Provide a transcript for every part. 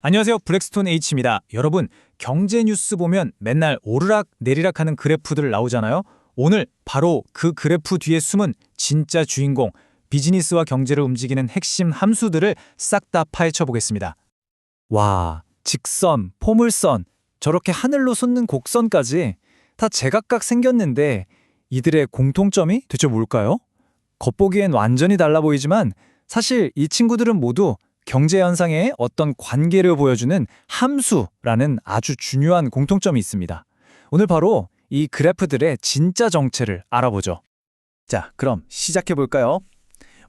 안녕하세요. 블랙스톤 H입니다. 여러분, 경제 뉴스 보면 맨날 오르락 내리락 하는 그래프들 나오잖아요. 오늘 바로 그 그래프 뒤에 숨은 진짜 주인공, 비즈니스와 경제를 움직이는 핵심 함수들을 싹 다 파헤쳐 보겠습니다. 와, 직선, 포물선, 저렇게 하늘로 솟는 곡선까지 다 제각각 생겼는데 이들의 공통점이 대체 뭘까요? 겉보기엔 완전히 달라 보이지만 사실 이 친구들은 모두 경제 현상의 어떤 관계를 보여주는 함수라는 아주 중요한 공통점이 있습니다. 오늘 바로 이 그래프들의 진짜 정체를 알아보죠. 자, 그럼 시작해 볼까요?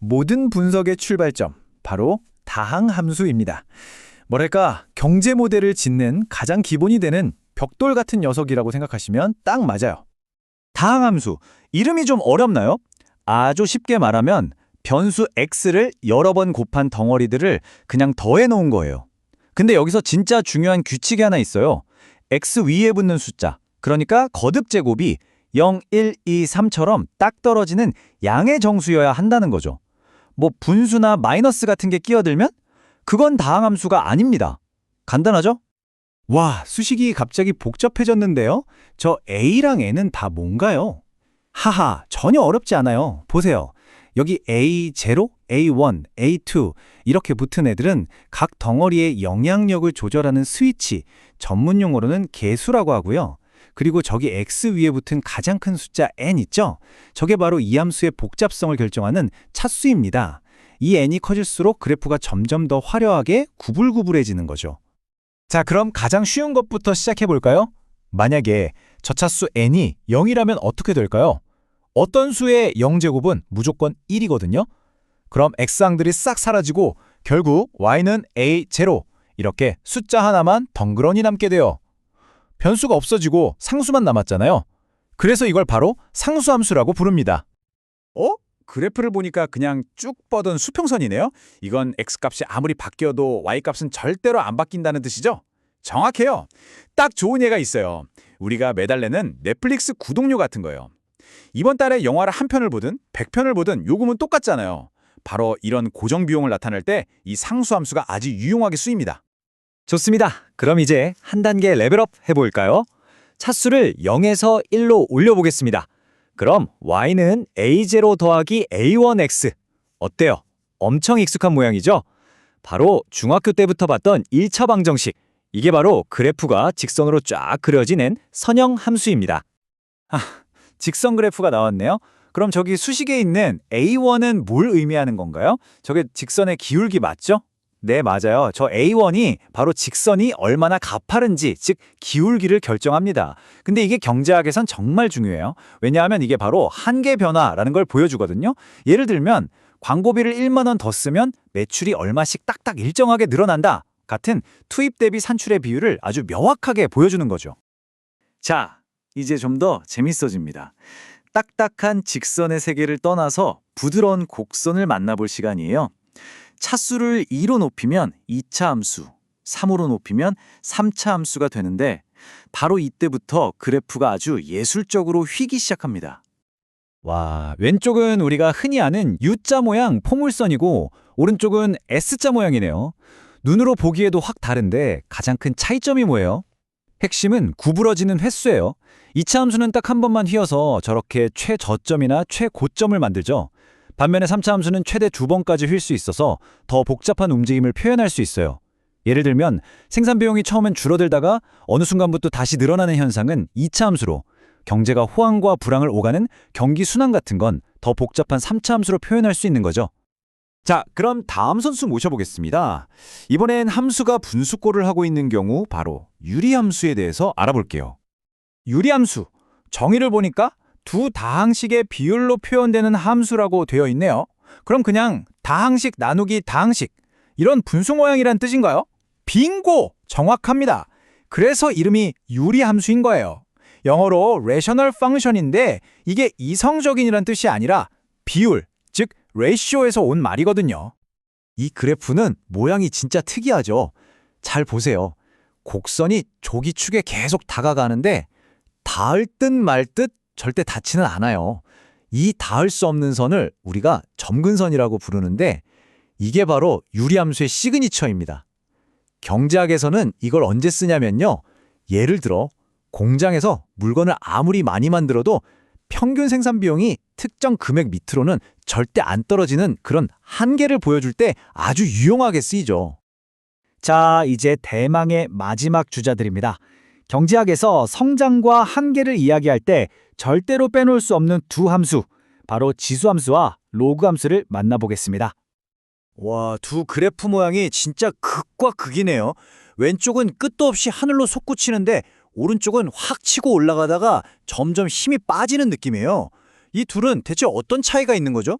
모든 분석의 출발점, 바로 다항함수입니다. 뭐랄까, 경제 모델을 짓는 가장 기본이 되는 벽돌 같은 녀석이라고 생각하시면 딱 맞아요. 다항함수, 이름이 좀 어렵나요? 아주 쉽게 말하면 변수 x를 여러 번 곱한 덩어리들을 그냥 더해 놓은 거예요. 근데 여기서 진짜 중요한 규칙이 하나 있어요. x 위에 붙는 숫자, 그러니까 거듭 제곱이 0, 1, 2, 3처럼 딱 떨어지는 양의 정수여야 한다는 거죠. 뭐 분수나 마이너스 같은 게 끼어들면 그건 다항함수가 아닙니다. 간단하죠? 와, 수식이 갑자기 복잡해졌는데요? 저 A랑 N은 다 뭔가요? 하하, 전혀 어렵지 않아요. 보세요. 여기 A0, A1, A2 이렇게 붙은 애들은 각 덩어리의 영향력을 조절하는 스위치, 전문 용어로는 계수라고 하고요. 그리고 저기 X 위에 붙은 가장 큰 숫자 N 있죠? 저게 바로 이 함수의 복잡성을 결정하는 차수입니다. 이 N이 커질수록 그래프가 점점 더 화려하게 구불구불해지는 거죠. 자, 그럼 가장 쉬운 것부터 시작해 볼까요? 만약에 저 차수 n이 0이라면 어떻게 될까요? 어떤 수의 0제곱은 무조건 1이거든요. 그럼 x항들이 싹 사라지고 결국 y는 a0 이렇게 숫자 하나만 덩그러니 남게 돼요. 변수가 없어지고 상수만 남았잖아요. 그래서 이걸 바로 상수함수라고 부릅니다. 그래프를 보니까 그냥 쭉 뻗은 수평선이네요. 이건 x값이 아무리 바뀌어도 y값은 절대로 안 바뀐다는 뜻이죠? 정확해요. 딱 좋은 예가 있어요. 우리가 매달 내는 넷플릭스 구독료 같은 거예요. 이번 달에 영화를 한 편을 보든 100편을 보든 요금은 똑같잖아요. 바로 이런 고정 비용을 나타낼 때 이 상수함수가 아주 유용하게 쓰입니다. 좋습니다. 그럼 이제 한 단계 레벨업 해볼까요? 차수를 0에서 1로 올려보겠습니다. 그럼 y는 a0 더하기 a1x. 어때요? 엄청 익숙한 모양이죠? 바로 중학교 때부터 봤던 1차 방정식. 이게 바로 그래프가 직선으로 쫙 그려지는 선형 함수입니다. 직선 그래프가 나왔네요. 그럼 저기 수식에 있는 A1은 뭘 의미하는 건가요? 저게 직선의 기울기 맞죠? 네, 맞아요. 저 A1이 바로 직선이 얼마나 가파른지, 즉 기울기를 결정합니다. 근데 이게 경제학에선 정말 중요해요. 왜냐하면 이게 바로 한계 변화라는 걸 보여주거든요. 예를 들면 광고비를 1만 원 더 쓰면 매출이 얼마씩 딱딱 일정하게 늘어난다 같은 투입 대비 산출의 비율을 아주 명확하게 보여주는 거죠. 자, 이제 좀 더 재밌어집니다. 딱딱한 직선의 세계를 떠나서 부드러운 곡선을 만나볼 시간이에요. 차수를 2로 높이면 2차 함수, 3으로 높이면 3차 함수가 되는데 바로 이때부터 그래프가 아주 예술적으로 휘기 시작합니다. 와, 왼쪽은 우리가 흔히 아는 U자 모양 포물선이고 오른쪽은 S자 모양이네요. 눈으로 보기에도 확 다른데 가장 큰 차이점이 뭐예요? 핵심은 구부러지는 횟수예요. 2차 함수는 딱 한 번만 휘어서 저렇게 최저점이나 최고점을 만들죠. 반면에 3차 함수는 최대 2번까지 휠 수 있어서 더 복잡한 움직임을 표현할 수 있어요. 예를 들면 생산 비용이 처음엔 줄어들다가 어느 순간부터 다시 늘어나는 현상은 2차 함수로, 경제가 호황과 불황을 오가는 경기 순환 같은 건 더 복잡한 3차 함수로 표현할 수 있는 거죠. 자, 그럼 다음 선수 모셔보겠습니다. 이번엔 함수가 분수꼴을 하고 있는 경우 바로 유리함수에 대해서 알아볼게요. 유리함수, 정의를 보니까 두 다항식의 비율로 표현되는 함수라고 되어 있네요. 그럼 그냥 다항식 나누기 다항식, 이런 분수 모양이란 뜻인가요? 빙고! 정확합니다. 그래서 이름이 유리함수인 거예요. 영어로 rational function인데 이게 이성적인이란 뜻이 아니라 비율, 즉 ratio에서 온 말이거든요. 이 그래프는 모양이 진짜 특이하죠. 잘 보세요. 곡선이 조기축에 계속 다가가는데 닿을 듯 말 듯 절대 닿지는 않아요. 이 닿을 수 없는 선을 우리가 점근선이라고 부르는데 이게 바로 유리함수의 시그니처입니다. 경제학에서는 이걸 언제 쓰냐면요. 예를 들어 공장에서 물건을 아무리 많이 만들어도 평균 생산 비용이 특정 금액 밑으로는 절대 안 떨어지는 그런 한계를 보여줄 때 아주 유용하게 쓰이죠. 자, 이제 대망의 마지막 주자들입니다. 경제학에서 성장과 한계를 이야기할 때 절대로 빼놓을 수 없는 두 함수, 바로 지수함수와 로그함수를 만나보겠습니다. 와, 두 그래프 모양이 진짜 극과 극이네요. 왼쪽은 끝도 없이 하늘로 솟구치는데 오른쪽은 확 치고 올라가다가 점점 힘이 빠지는 느낌이에요. 이 둘은 대체 어떤 차이가 있는 거죠?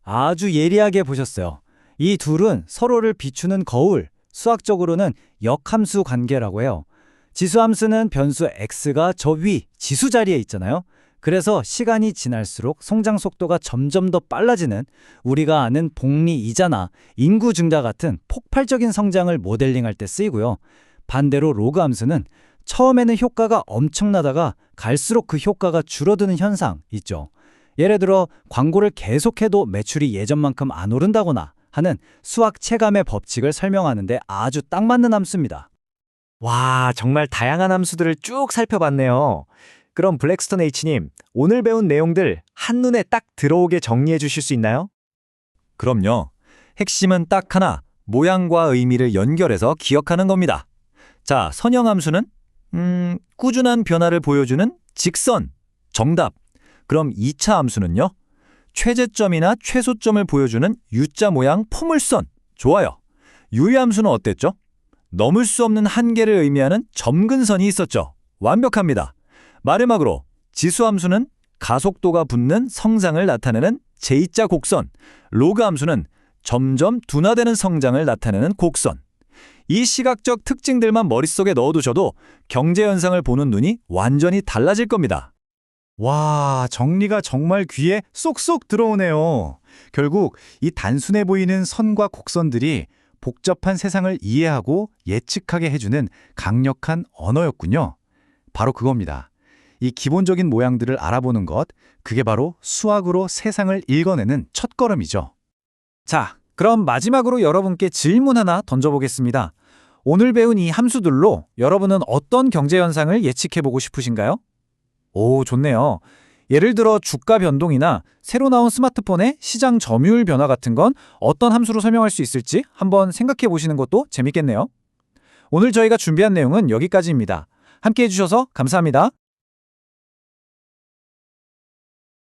아주 예리하게 보셨어요. 이 둘은 서로를 비추는 거울, 수학적으로는 역함수 관계라고 해요. 지수함수는 변수 x가 저 위 지수 자리에 있잖아요. 그래서 시간이 지날수록 성장 속도가 점점 더 빨라지는 우리가 아는 복리 이자나 인구 증가 같은 폭발적인 성장을 모델링할 때 쓰이고요. 반대로 로그 함수는 처음에는 효과가 엄청나다가 갈수록 그 효과가 줄어드는 현상 있죠. 예를 들어 광고를 계속해도 매출이 예전만큼 안 오른다거나 하는 수학 체감의 법칙을 설명하는데 아주 딱 맞는 함수입니다. 와, 정말 다양한 함수들을 쭉 살펴봤네요. 그럼 블랙스톤 H님, 오늘 배운 내용들 한눈에 딱 들어오게 정리해 주실 수 있나요? 그럼요. 핵심은 딱 하나, 모양과 의미를 연결해서 기억하는 겁니다. 자, 선형함수는 꾸준한 변화를 보여주는 직선, 정답. 그럼 2차 함수는요? 최저점이나 최소점을 보여주는 U자 모양 포물선, 좋아요. 유의함수는 어땠죠? 넘을 수 없는 한계를 의미하는 점근선이 있었죠. 완벽합니다. 마지막으로 지수함수는 가속도가 붙는 성장을 나타내는 J자 곡선, 로그함수는 점점 둔화되는 성장을 나타내는 곡선. 이 시각적 특징들만 머릿속에 넣어두셔도 경제 현상을 보는 눈이 완전히 달라질 겁니다. 와, 정리가 정말 귀에 쏙쏙 들어오네요. 결국 이 단순해 보이는 선과 곡선들이 복잡한 세상을 이해하고 예측하게 해주는 강력한 언어였군요. 바로 그겁니다. 이 기본적인 모양들을 알아보는 것, 그게 바로 수학으로 세상을 읽어내는 첫걸음이죠. 자, 그럼 마지막으로 여러분께 질문 하나 던져보겠습니다. 오늘 배운 이 함수들로 여러분은 어떤 경제 현상을 예측해보고 싶으신가요? 오, 좋네요. 예를 들어 주가 변동이나 새로 나온 스마트폰의 시장 점유율 변화 같은 건 어떤 함수로 설명할 수 있을지 한번 생각해 보시는 것도 재밌겠네요. 오늘 저희가 준비한 내용은 여기까지입니다. 함께 해주셔서 감사합니다.